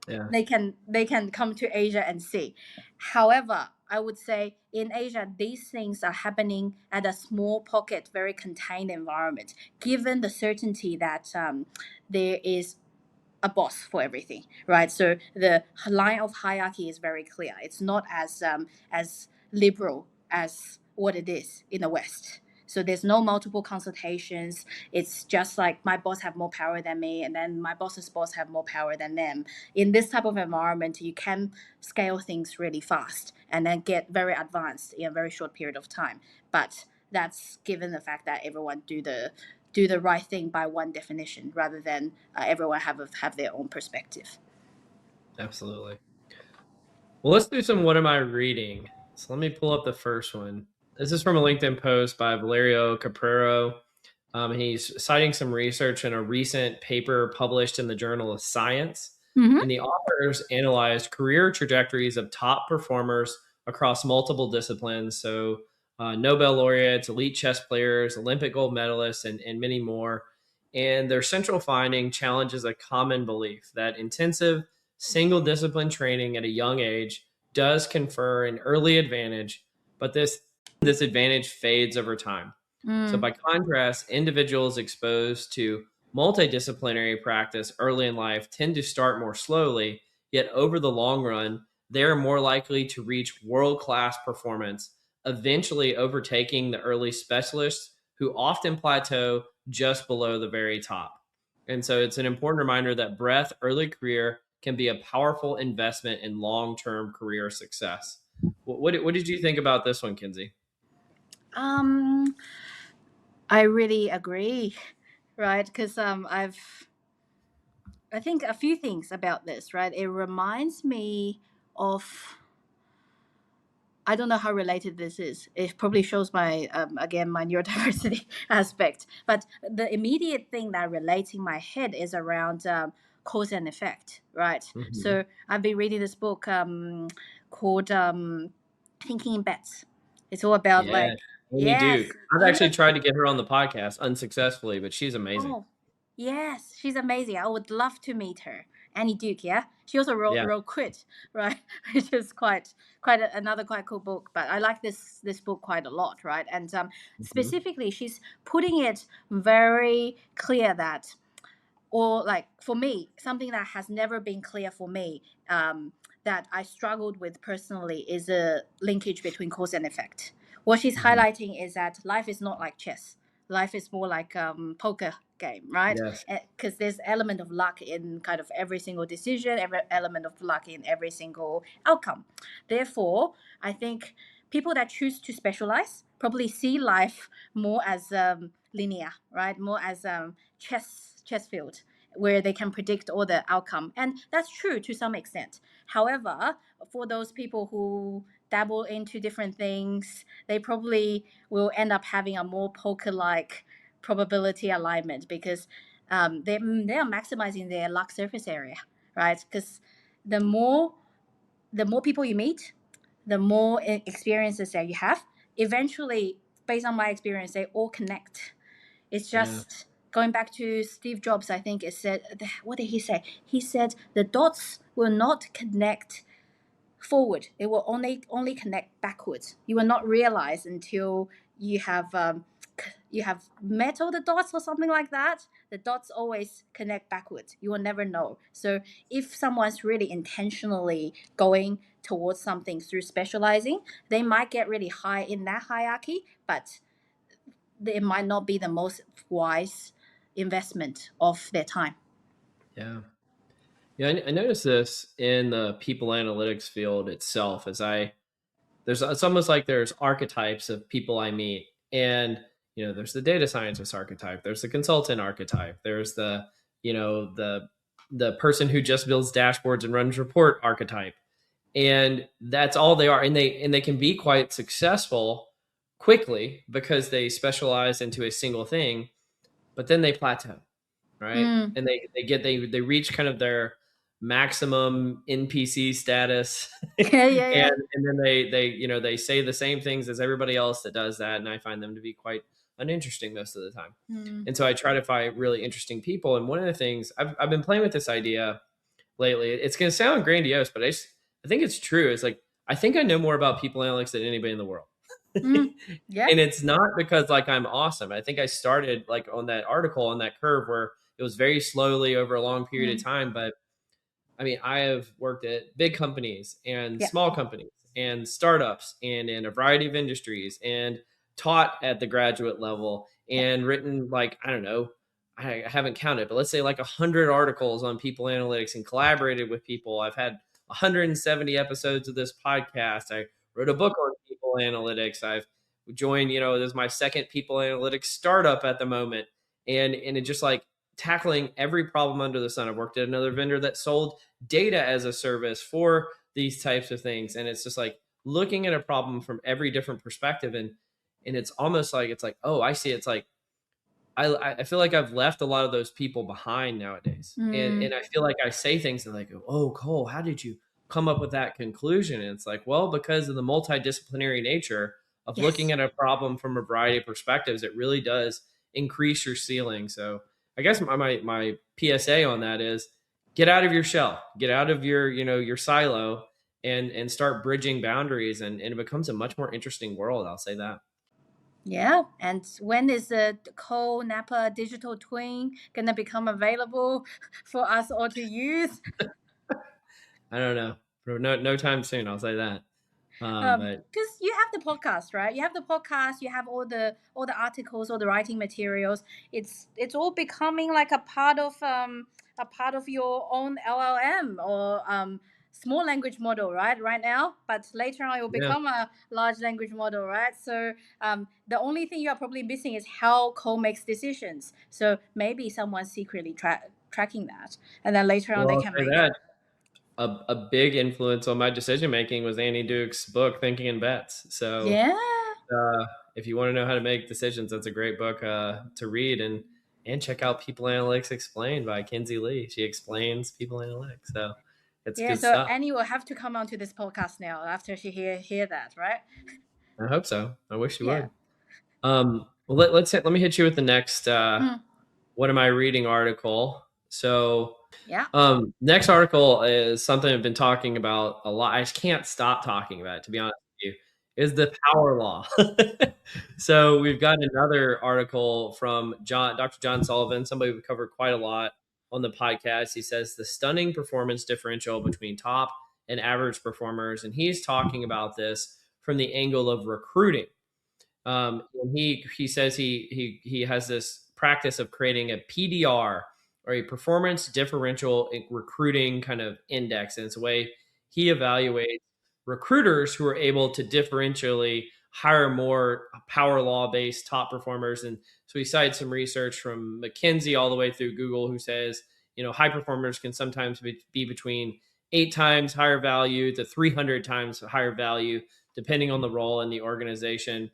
Yeah. they can come to Asia and see. However, I would say in Asia, these things are happening at a small pocket, very contained environment, given the certainty that there is a boss for everything, right? So the line of hierarchy is very clear. It's not as liberal as what it is in the West. So there's no multiple consultations. It's just like my boss have more power than me, and then my boss's boss have more power than them. In this type of environment, you can scale things really fast and then get very advanced in a very short period of time. But that's given the fact that everyone do the right thing by one definition rather than everyone have their own perspective. Absolutely. Well, let's do some what am I reading? So let me pull up the first one. This is from a LinkedIn post by Valerio Caprero. He's citing some research in a recent paper published in the Journal of Science. Mm-hmm. And the authors analyzed career trajectories of top performers across multiple disciplines. So, Nobel laureates, elite chess players, Olympic gold medalists, and many more. And their central finding challenges a common belief that intensive single discipline training at a young age does confer an early advantage, but this advantage fades over time. So, Mm. by contrast, individuals exposed to multidisciplinary practice early in life tend to start more slowly, yet over the long run, they are more likely to reach world class performance, eventually overtaking the early specialists who often plateau just below the very top. And so, it's an important reminder that breadth early career can be a powerful investment in long term career success. What did you think about this one, Kinsey? Um, I really agree, right? Because I think a few things about this, right? It reminds me of I don't know how related this is. It probably shows my again my neurodiversity aspect. But the immediate thing that relates in my head is around cause and effect, right? Hmm. So I've been reading this book called Thinking in Bets. It's all about Yeah, like Amy yes, Duke. I've you know. actually tried to get her on the podcast unsuccessfully, but she's amazing. Oh, yes, she's amazing. I would love to meet her. Annie Duke, yeah. She also Yeah. wrote Quit, right? Which is another quite cool book. But I like this book quite a lot, right? And Hmm. specifically, she's putting it very clear that, or like for me, something that has never been clear for me, that I struggled with personally is a linkage between cause and effect. What she's Hmm. highlighting is that life is not like chess. Life is more like poker game, right? Yes. Because there's element of luck in kind of every single decision, every element of luck in every single outcome. Therefore, I think people that choose to specialize probably see life more as linear, right? More as chess field where they can predict all the outcome, and that's true to some extent. However, for those people who dabble into different things, they probably will end up having a more poker-like probability alignment because they are maximizing their luck surface area, right? Because the more the more people you meet, the more experiences that you have. Eventually, based on my experience, they all connect. It's Yeah. just going back to Steve Jobs. I think it said, what did he say? He said the dots will not connect forward. It will only connect backwards. You will not realize until you have met all the dots or something like that. The dots always connect backwards. You will never know. So if someone's really intentionally going towards something through specializing, they might get really high in that hierarchy, but it might not be the most wise investment of their time. Yeah. Yeah. I noticed this in the people analytics field itself as it's almost like there's archetypes of people I meet. And, there's the data scientist archetype, there's the consultant archetype, there's the person who just builds dashboards and runs report archetype. And that's all they are. And they can be quite successful quickly because they specialize into a single thing, but then they plateau, right? Mm. And they reach kind of their maximum NPC status, Yeah, yeah, yeah. and then they say the same things as everybody else that does that, and I find them to be quite uninteresting most of the time. Mm. And so I try to find really interesting people. And one of the things I've been playing with this idea lately, it's going to sound grandiose, but I think it's true. It's like I think I know more about people analytics than anybody in the world. Mm. Yeah. And it's not because like I'm awesome. I think I started like on that article on that curve where it was very slowly over a long period of Mm. time. But I mean, I have worked at big companies and Yeah. small companies and startups and in a variety of industries and taught at the graduate level Yeah. and written like, I don't know, I haven't counted, but let's say like 100 articles on people analytics and collaborated with people. I've had 170 episodes of this podcast. I wrote a book on people analytics. I've joined, this is my second people analytics startup at the moment. And it just like tackling every problem under the sun. I've worked at another vendor that sold data as a service for these types of things. And it's just like looking at a problem from every different perspective. And it's almost like, it's like, oh, I see. It's like, I feel like I've left a lot of those people behind nowadays. Mm. And I feel like I say things and they go, oh, Cole, how did you come up with that conclusion? And it's like, well, because of the multidisciplinary nature of looking Yes. at a problem from a variety of perspectives, it really does increase your ceiling. So I guess my PSA on that is get out of your shell, get out of your silo and start bridging boundaries and it becomes a much more interesting world. I'll say that. Yeah. And when is the Cole Napa digital twin gonna become available for us all to use? I don't know. No time soon. I'll say that. But Because you have the podcast, right? You have the podcast, you have all the articles, all the writing materials. It's all becoming like a part of your own LLM or small language model, right now. But later on it will yeah, become a large language model, right? So the only thing you are probably missing is how Cole makes decisions. So maybe someone's secretly tracking that, and then later on well, they I'll can say make that a big influence on my decision making was Annie Duke's book, Thinking in Bets. So Yeah. if you want to know how to make decisions, that's a great book to read, and check out People Analytics Explained by Kinsey Lee. She explains people analytics, so it's Yeah, good so stuff. Annie will have to come onto this podcast now after she hear that, right? I hope so. I wish you Yeah. would. Well, let me hit you with the next Mm, what am I reading article. So yeah. next article is something I've been talking about a lot. I just can't stop talking about it, to be honest with you, is the power law. So we've got another article from Dr. John Sullivan, somebody we've covered quite a lot on the podcast. He says the stunning performance differential between top and average performers. And he's talking about this from the angle of recruiting. And he says he has this practice of creating a PDR, or a performance differential recruiting kind of index, and it's a way he evaluates recruiters who are able to differentially hire more power law based top performers. And so he cites some research from McKinsey all the way through Google, who says high performers can sometimes be between 8 times higher value to 300 times higher value depending on the role in the organization.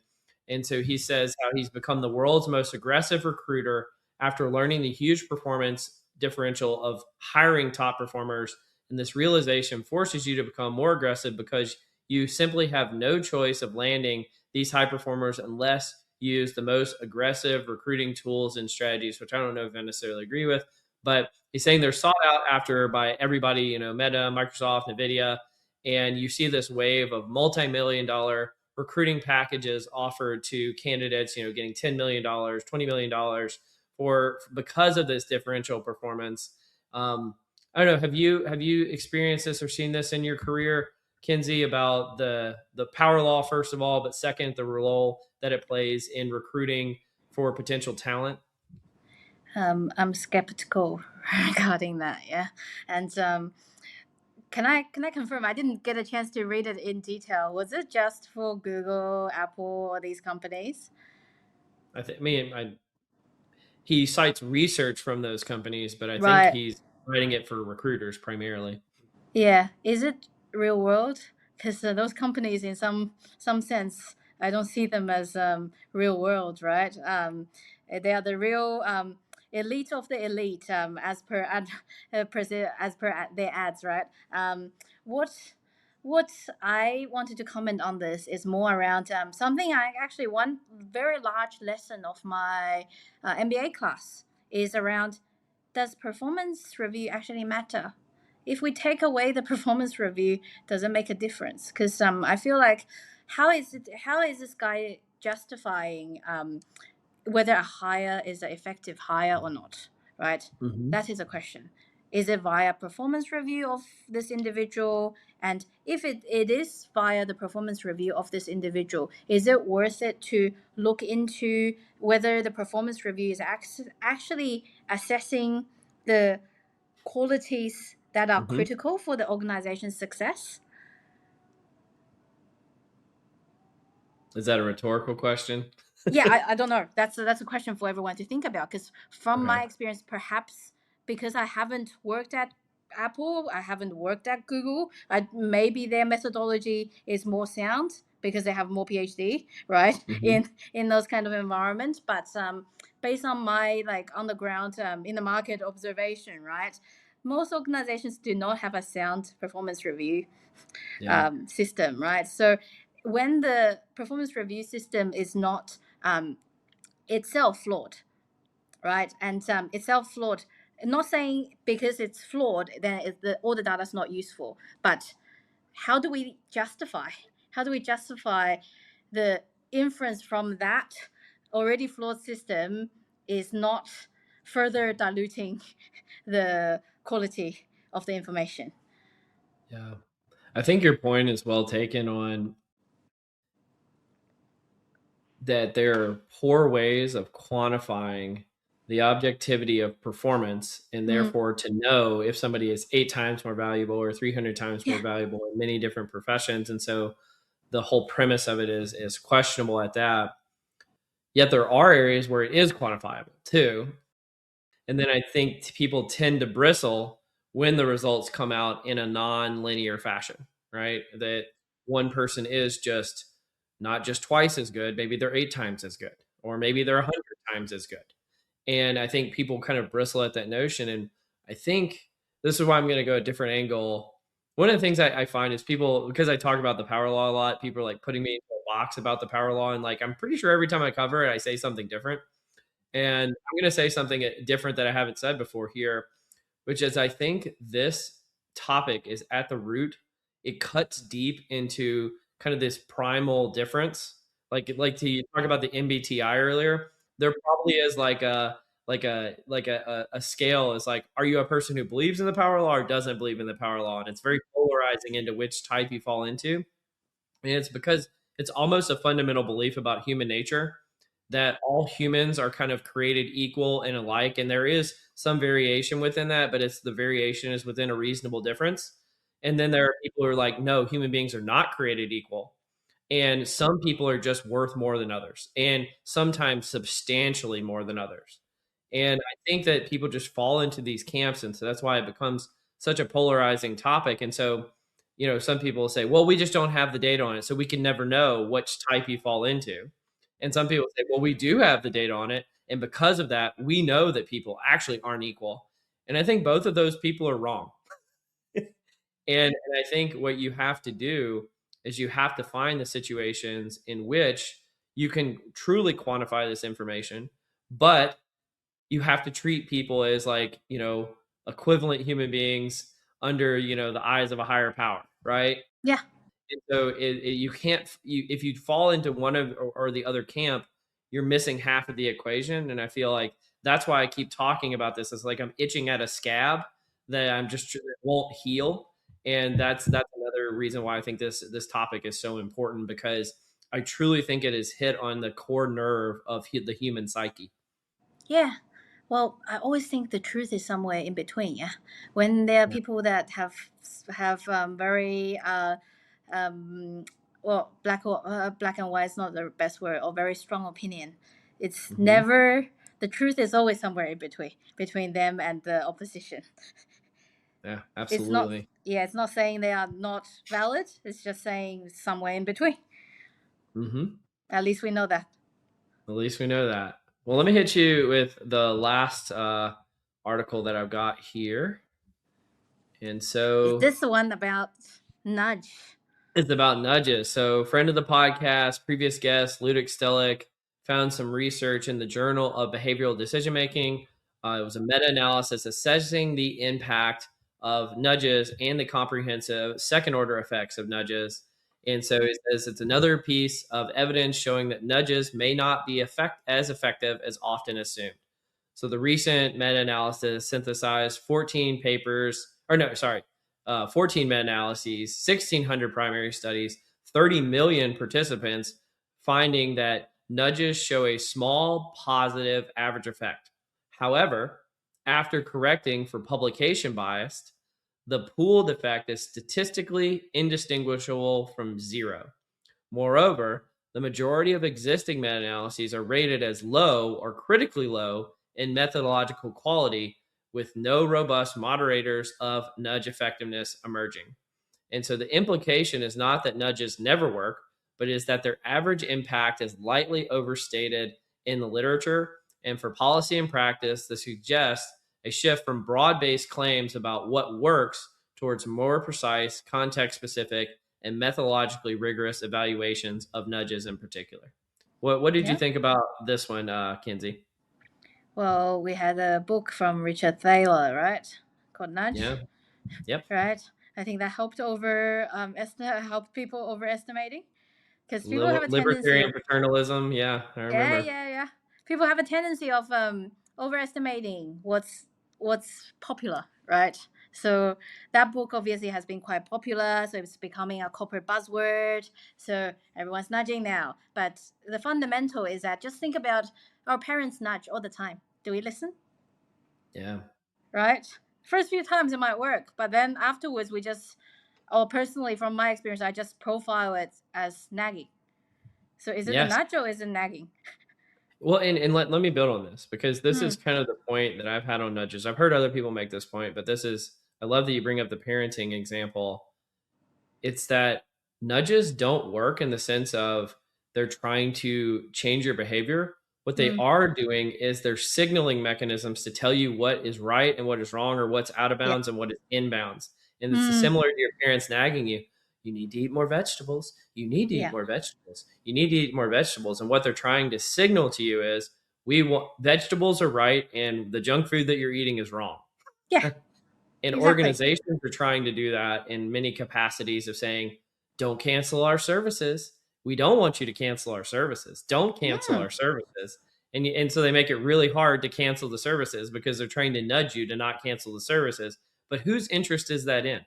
And so he says how he's become the world's most aggressive recruiter after learning the huge performance differential of hiring top performers. And this realization forces you to become more aggressive because you simply have no choice of landing these high performers unless you use the most aggressive recruiting tools and strategies, which I don't know if I necessarily agree with. But he's saying they're sought out after by everybody, Meta, Microsoft, NVIDIA. And you see this wave of multi-million-dollar recruiting packages offered to candidates, getting $10 million, $20 million because of this differential performance. I don't know. Have you experienced this or seen this in your career, Kinsey, about the power law, first of all, but second, the role that it plays in recruiting for potential talent? I'm skeptical regarding that. Yeah, and can I confirm? I didn't get a chance to read it in detail. Was it just for Google, Apple, or these companies? He cites research from those companies, but I think Right. he's writing it for recruiters primarily. Yeah. Is it real world? Because those companies, in some sense, I don't see them as real world, right? They are the real elite of the elite, as per as per their ads, right? What what I wanted to comment on this is more around something I actually, one very large lesson of my MBA class is around, does performance review actually matter? If we take away the performance review, does it make a difference? Because I feel like, how is this guy justifying whether a hire is an effective hire or not, right? Mm-hmm. That is a question. Is it via performance review of this individual? And if it is via the performance review of this individual, is it worth it to look into whether the performance review is actually assessing the qualities that are Mm-hmm. critical for the organization's success? Is that a rhetorical question? Yeah, I don't know. That's a question for everyone to think about. Because from Okay. my experience, perhaps because I haven't worked at Apple, I haven't worked at Google. Maybe their methodology is more sound because they have more PhD, right? Mm-hmm. In those kind of environments. But based on my like on the ground in the market observation, right? Most organizations do not have a sound performance review Yeah. system, right? So when the performance review system is not itself flawed, right? And itself flawed. Not saying because it's flawed, then all the data is not useful. But how do we justify? How do we justify the inference from that already flawed system is not further diluting the quality of the information? Yeah. I think your point is well taken on that there are poor ways of quantifying the objectivity of performance, and Mm, therefore to know if somebody is 8 times more valuable or 300 times more yeah. valuable in many different professions. And so the whole premise of it is questionable at that. Yet there are areas where it is quantifiable too. And then I think people tend to bristle when the results come out in a non-linear fashion, right? That one person is just not just twice as good, maybe they're 8 times as good, or maybe they're 100 times as good. And I think people kind of bristle at that notion. And I think this is why I'm going to go a different angle. One of the things I find is people, because I talk about the power law a lot, people are like putting me into a box about the power law. And like, I'm pretty sure every time I cover it, I say something different. And I'm going to say something different that I haven't said before here, which is I think this topic is at the root. It cuts deep into kind of this primal difference. Like to talk about the MBTI earlier, there probably is like a scale is like, are you a person who believes in the power law or doesn't believe in the power law? And it's very polarizing into which type you fall into. And it's because it's almost a fundamental belief about human nature that all humans are kind of created equal and alike. And there is some variation within that, but it's the variation is within a reasonable difference. And then there are people who are like, no, human beings are not created equal. And some people are just worth more than others, and sometimes substantially more than others. And I think that people just fall into these camps. And so that's why it becomes such a polarizing topic. And so, some people say, well, we just don't have the data on it. So we can never know which type you fall into. And some people say, well, we do have the data on it. And because of that, we know that people actually aren't equal. And I think both of those people are wrong. And I think what you have to do is you have to find the situations in which you can truly quantify this information, but you have to treat people as like, equivalent human beings under, the eyes of a higher power, right? Yeah. And so you can't, if you fall into one of or the other camp, you're missing half of the equation. And I feel like that's why I keep talking about this. It's like I'm itching at a scab that I'm just it won't heal. And that's another reason why I think this topic is so important, because I truly think it is hit on the core nerve of the human psyche. Yeah. Well, I always think the truth is somewhere in between. Yeah. When there are Yeah. people that have very um, well, black and white is not the best word, or very strong opinion. It's Hmm. never the truth is always somewhere in between them and the opposition. Yeah, It's not, absolutely. yeah, it's not saying they are not valid. It's just saying somewhere in between. Hmm. At least we know that. At least we know that. Well, let me hit you with the last article that I've got here. And Is so this the one about nudge? it's about nudges. So, friend of the podcast, previous guest, Ludic Stellick, found some research in the Journal of Behavioral Decision Making. It was a meta analysis assessing the impact of nudges and the comprehensive second order effects of nudges. And so it says it's another piece of evidence showing that nudges may not be as effective as often assumed. So the recent meta-analysis synthesized 14 papers, or no, sorry, 14 meta-analyses, 1,600 primary studies, 30 million participants, finding that nudges show a small positive average effect. However, after correcting for publication bias, the pooled effect is statistically indistinguishable from zero. Moreover, the majority of existing meta analyses are rated as low or critically low in methodological quality, with no robust moderators of nudge effectiveness emerging. And so the implication is not that nudges never work, but is that their average impact is lightly overstated in the literature. And for policy and practice, this suggests a shift from broad based claims about what works towards more precise, context specific, and methodologically rigorous evaluations of nudges in particular. What did you Yeah. think about this one, Kinsey? Well, we had a book from Richard Thaler, right? Called Yeah. Nudge, Yep. right? I think that helped helped people overestimating, because people have a tendency Libertarian of, paternalism. Yeah, I yeah, remember. yeah, yeah. People have a tendency of overestimating what's popular, right? So that book obviously has been quite popular, so it's becoming a corporate buzzword. So everyone's nudging now. But the fundamental is that just think about our parents nudge all the time. Do we listen? Yeah. Right? First few times it might work, but then afterwards we just, or personally from my experience, I just profile it as nagging. So is it a Yes. nudge or is it nagging? Well, and let me build on this, because this Hmm. is kind of the point that I've had on nudges. I've heard other people make this point, but this is I love that you bring up the parenting example. It's that nudges don't work in the sense of they're trying to change your behavior. What they are doing is they're signaling mechanisms to tell you what is right and what is wrong, or what's out of Yeah. bounds and what is in bounds. And it's similar to your parents nagging you. You need to eat more vegetables. You need to eat more vegetables. You need to eat more vegetables. And what they're trying to signal to you is we want vegetables are right and the junk food that you're eating is wrong. Yeah. And Exactly. organizations are trying to do that in many capacities of saying, don't cancel our services. We don't want you to cancel our services. Don't cancel our services. And so they make it really hard to cancel the services because they're trying to nudge you to not cancel the services. But whose interest is that in?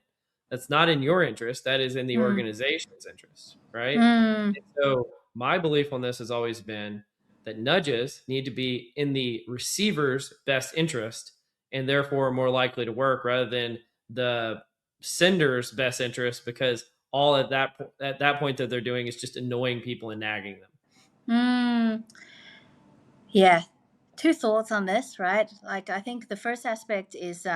That's not in your interest. That is in the organization's interest, right? And so my belief on this has always been that nudges need to be in the receiver's best interest and therefore more likely to work rather than the sender's best interest, because all at that point that they're doing is just annoying people and nagging them. Yeah. Two thoughts on this, right? Like, I think the first aspect is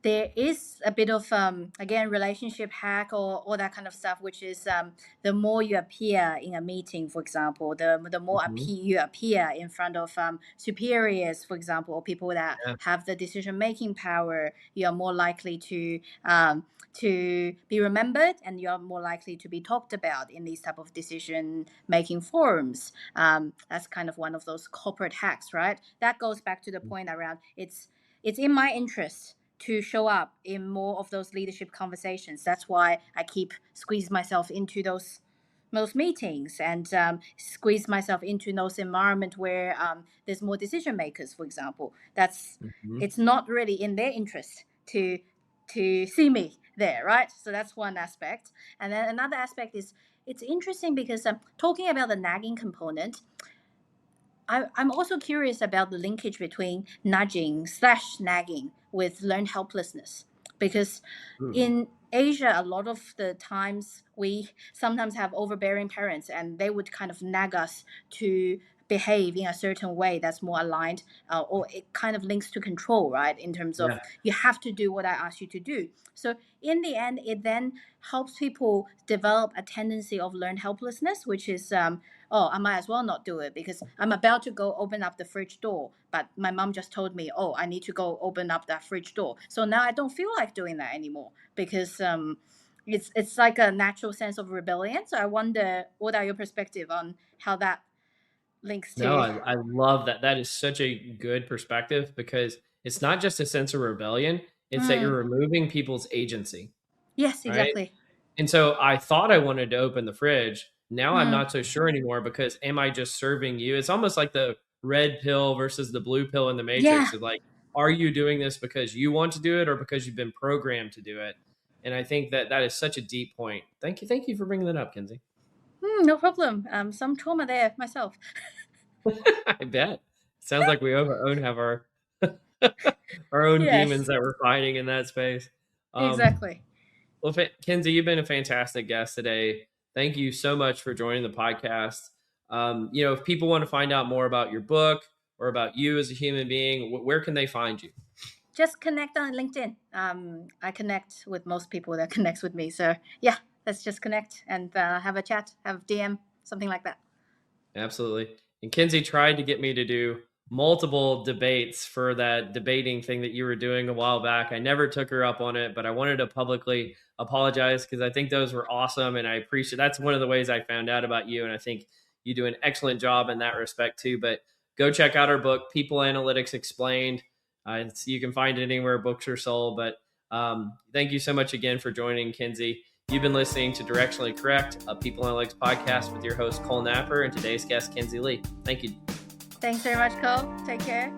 there is a bit of again, relationship hack or all that kind of stuff, which is the more you appear in a meeting, for example, the more you appear in front of superiors, for example, or people that have the decision making power, you are more likely to be remembered, and you are more likely to be talked about in these type of decision making forums. That's kind of one of those corporate hacks, right? That goes back to the point around it's in my interest to show up in more of those leadership conversations. That's why I keep squeeze myself into those meetings and squeeze myself into those environment where there's more decision makers, for example. That's it's not really in their interest to see me there, right? So that's one aspect. And then another aspect is it's interesting because talking about the nagging component, I'm also curious about the linkage between nudging/nagging with learned helplessness, because in Asia, a lot of the times we sometimes have overbearing parents, and they would kind of nag us to behave in a certain way that's more aligned, or it kind of links to control, right? In terms of you have to do what I ask you to do. So in the end, it then helps people develop a tendency of learned helplessness, which is oh, I might as well not do it because I'm about to go open up the fridge door, but my mom just told me, oh, I need to go open up that fridge door. So now I don't feel like doing that anymore because it's like a natural sense of rebellion. So I wonder, what are your perspective on how that links to? No, I love that. That is such a good perspective because it's not just a sense of rebellion. It's that you're removing people's agency. Yes, right? exactly. And so I thought I wanted to open the fridge. Now I'm not so sure anymore because am I just serving you? It's almost like the red pill versus the blue pill in the Matrix. Of like, are you doing this because you want to do it or because you've been programmed to do it? And I think that that is such a deep point. Thank you for bringing that up, Kinsey. No problem. Some trauma there myself. I bet. Sounds like we have our our own demons that we're fighting in that space. Exactly. Well, Kinsey, you've been a fantastic guest today. Thank you so much for joining the podcast. If people want to find out more about your book or about you as a human being, where can they find you? Just connect on LinkedIn. I connect with most people that connects with me. So yeah, let's just connect and have a chat, have DM, something like that. Absolutely. And Kinsey tried to get me to do multiple debates for that debating thing that you were doing a while back. I never took her up on it, but I wanted to publicly apologize because I think those were awesome. And I appreciate that's one of the ways I found out about you. And I think you do an excellent job in that respect too. But go check out our book, People Analytics Explained. You can find it anywhere books are sold. But thank you so much again for joining, Kinsey. You've been listening to Directionally Correct, a People Analytics podcast with your host, Cole Napper, and today's guest, Kinsey Lee. Thank you. Thanks very much, Cole. Take care.